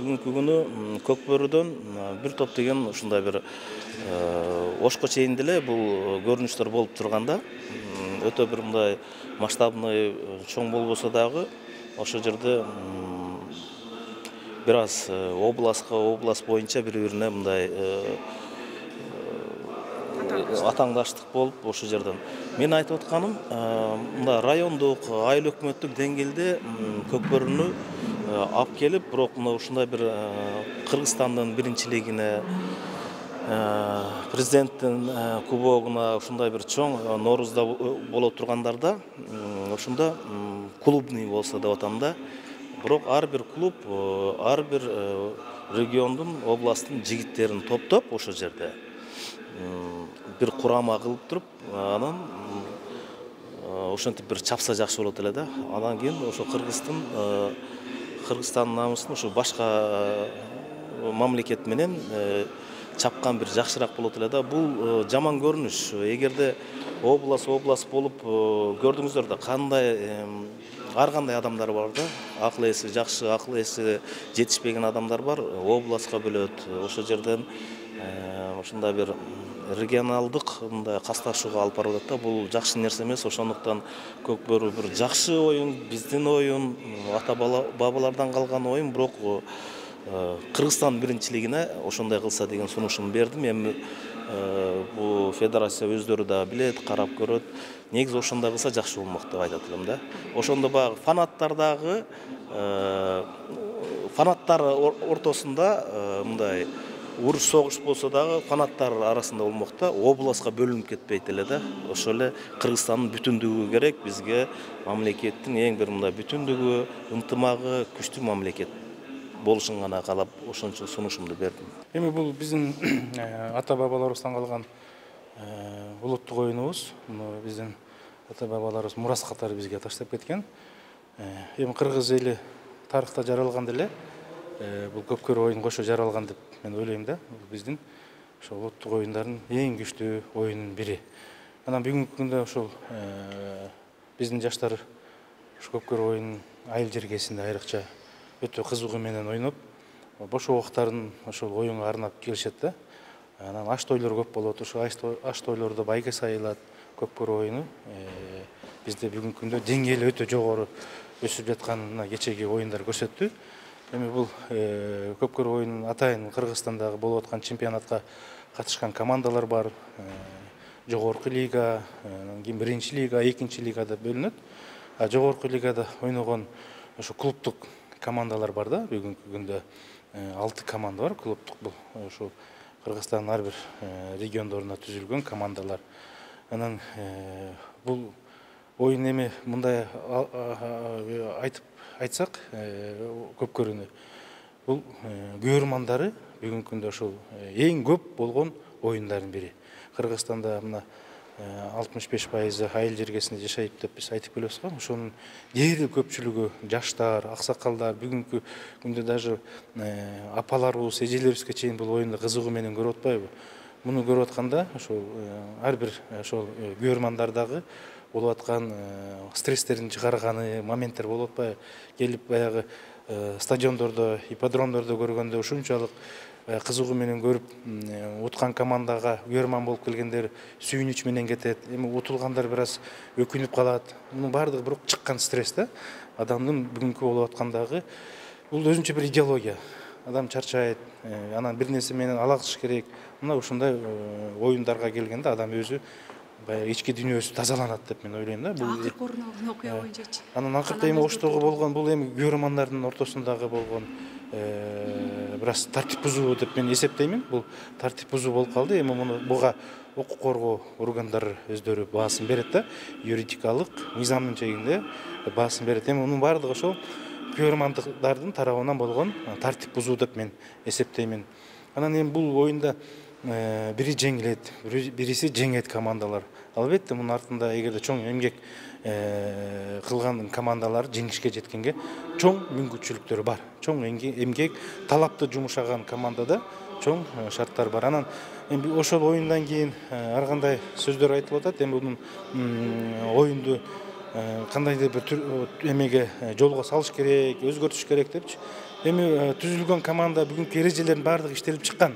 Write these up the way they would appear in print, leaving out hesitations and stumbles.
бүгүнкү күнү Көкбөрүдөн бир топ деген ушундай бир Ошко чейин деле бул көрүнүштөр болуп турганда өтө бир мындай масштабный чоң болбосо дагы ошол жерде бир аз область боюнча бири-бирине мындай атаңдаштык болуп ошол жерден мен айтып атканым мындай райондук айыл өкмөттүк деңгээлде Көкбөрүнү алып келип, бирок мына ушундай бир Кыргызстандын биринчилигине, президенттин кубогуна ушундай бир чоң Ноорузда боло тургандарда ошондо клубный болсо деп атам да. Бирок ар бир клуб, ар бир региондун, областтын жигиттерин топтоп ошол жерде бир курама кылып туруп, анан ошентип бир чапса жакшы болот эле да. Андан кийин ошо Кыргызстандын намысын ошо башка мамлекет менен чапкан бир жакшыраак болот эле да. Бул жаман көрүнүш. Эгерде область болуп көрдүңүздөр да, ар кандай адамдар бар да. Акыл эси жакшы, акыл эси жетишпеген адамдар бар. Областка бөлөт. Ошол жерден ушундай бир регионалдык мындай касташууга алып барып атат да. Бул жакшы нерсе эмес. Ошондуктан Көкбөрү бир жакшы оюн, биздин оюн, ата бабалардан калган оюн, бирок Кыргызстан биринчилигине ошондой кылса деген сунушумду бердим. Эми бул федерация өздөрү да билет, карап көрөт. Негизи ошондой кылса жакшы болмок деп айтат элем да. Ошондо баягы фанаттар ортосунда мындай уруш согуш болсо дагы фанаттар арасында болмок да, областка бөлүнүп кетпейт эле да. Ошол эле Кыргызстандын бүтүндүгү керек бизге, мамлекеттин эң бир мындай бүтүндүгү, ынтымагы күчтүү мамлекет болушун гана каалап, ошон үчүн сунушумду бердим. Эми бул биздин ата бабаларыбыздан калган улуттук оюнубуз. Биздин ата бабаларыбыз мурас катары бизге таштап кеткен. Эми кыргыз эли тарыхта жаралган деле бул Көкбөрү оюн кошо жаралган деп мен ойлойм да. Биздин ошо улуттук оюндардын эң күчтүү оюнунун бири. Анан бүгүнкү күндө ошол биздин жаштар ошо Көкбөрү оюнун айыл жергесинде айрыкча өтө кызыгуу менен ойноп, бош убактарын ошол оюнга арнап келишет да. Анан аш тойлор көп болот. Ошо аш тойлордо байге сайылат Көкбөрү оюну. Бизде бүгүнкү күндө деңгээли өтө жогору өсүп жатканын кечеги оюндар көрсөттү. Эми бул Көкбөрү оюнунун атайын Кыргызстандагы болуп аткан чемпионатка катышкан командалар бар. Жогорку лига, анан кийин биринчи лига, экинчи лига деп бөлүнөт. А жогорку лигада ойногон ошо клубтук командалар бар да. Бүгүнкү күндө 6 команда бар клубтук. Бул ошо Кыргызстандын ар бир региондорунда түзүлгөн командалар. Анан бул оюн эми мындай айтсак, Көкбөрүнү бул көрөрмандары бүгүнкү күндө ошол эң көп болгон оюндардын бири. Кыргызстанда мына 65% айыл жергесинде жашайт деп биз айтып келебиз го. Ошонун дээрлик көпчүлүгү жаштар, аксакалдар, бүгүнкү күндө даже апаларыбыз, эжелерибизге чейин бул оюнду кызыгуу менен көрүп атпайбы? Муну көрүп атканда ошол ар бир ошол көрөрмандардагы болуп аткан стресстерин чыгарганы моменттер болуп атпайбы? Келип баягы стадиондордо, ипподромдордо көргөндө ушунчалык кызыгуу менен көрүп, уткан командага көрөрман болуп келгендер сүйүнүч менен кетет. Эми утулгандар бир аз өкүнүп калат. Мунун баардыгы бирок чыккан стресс да. Адамдын бүгүнкү болуп аткандагы бул өзүнчө бир идеология. Адам чарчайт, анан бир нерсе менен алаксыш керек. Мына ушундай оюндарга келгенде адам өзү баягы ички дүйнөсү тазаланат деп мен ойлойм да. Бул акыркы орун алган окуя боюнчачы. Анан акыркы эми Оштогу болгон бул эми көрөрмандардын ортосундагы болгон бир аз тартип бузуу деп мен эсептеймин. Бул тартип бузуу болуп калды. Эми муну буга укук коргоо органдары өздөрү баасын берет да. Юридикалык мыйзамдын чегинде баасын берет. Эми мунун баардыгы ошол көрөрмандардын тарабынан болгон тартип бузуу деп мен эсептеймин. Анан эми бул оюнда бири жеңилет, бириси жеңет командалар. Албетте мунун артында эгерде чоң эмгек кылган командалар жеңишке жеткенге чоң мүмкүнчүлүктөрү бар. Чоң эмгек, талаптуу жумушаган командада чоң шарттар бар. Анан эми ошол оюндан кийин ар кандай сөздөр айтылып атат. Эми бунун оюнду кандайдыр бир эмеге жолго салыш керек, өзгөртүш керек депчи. Эми түзүлгөн команда бүгүнкү эрежелердин баардыгы иштелип чыккан.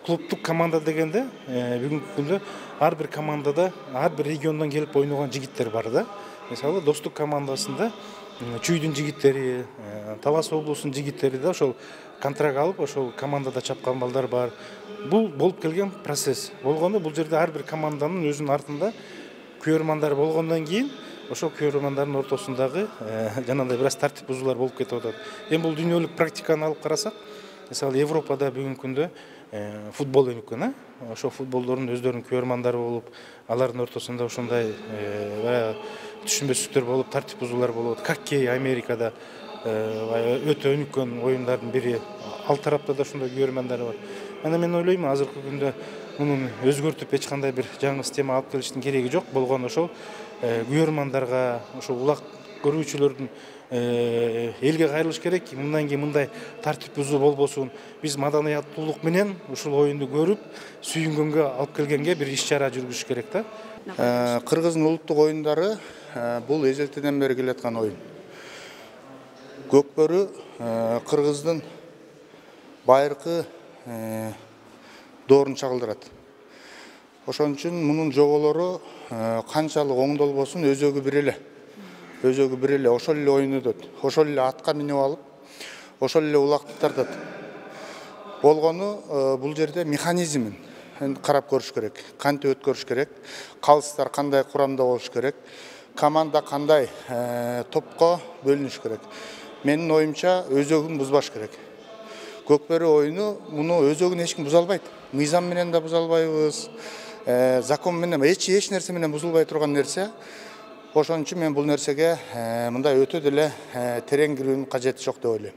Клубтук команда дегенде бүгүнкү күндө ар бир командада, ар бир региондон келип ойногон жигиттер бар да. Мисалы, Достук командасында Чүйдүн жигиттери, Талас облусунун жигиттери да ошол контракт алып, ошол командада чапкан балдар бар. Бул болуп келген процесс. Болгондо бул жерде ар бир команданын өзүнүн артында күйөрмандар болгондон кийин ошол күйөрмандардын ортосундагы жанагындай бир аз тартип бузуулар болуп кетип атат. Эми бул дүйнөлүк практиканы алып карасак, мисалы Европада бүгүнкү күндө футбол өнүккөн, ошол футболдордун өздөрүнүн күйөрмандары болуп, алардын ортосунда ошондой түшүнбөстүктөр болуп, тартип бузуулар болот. Хоккей Америкада өтө өнүккөн оюндардын бири. Ал тарапта да ошондой күйөрмандар бар. Ана мен ойлойм, азыркы күндө мунун өзгөртүп эч кандай бир жаңы система алып келиштин кереги жок. Болгону ошол күйөрмандарга, ошол улак көрүүчүлөрдүн элге кайрылыш керек. Мындан кийин мындай тартип бузуу болбосун. Биз маданияттуулук менен ушул оюнду көрүп, сүйүнгөнгө алып келгенге бир иш-чара жүргүзүш керек да. Кыргыздын улуттук оюндары бул эзелтеден бери келаткан оюн. Көкбөрү Кыргыздын байыркы доорун чагылдырат. Ошон үчүн мунун жоболору канчалык оңдолбосун өзөгү бир эле ошол эле оюн өтөт. Ошол эле атка минип алып, ошол эле улакты тартат. Болгону бул жерде механизмин карап көрүш керек. Кантип өткөрүш керек, калыстар кандай курамда болуш керек, команда кандай топко бөлүнүш керек. Менин оюмча өзөгүн бузбаш керек. Көкбөрү оюну муну өзөгүн эч ким буза албайт. Мыйзам менен да буза албайбыз, закон менен эч нерсе менен бузулбай турган нерсе. Ошон үчүн мен бул нерсеге мындай өтө деле терең кирүүнүн кажети жок деп ойлойм.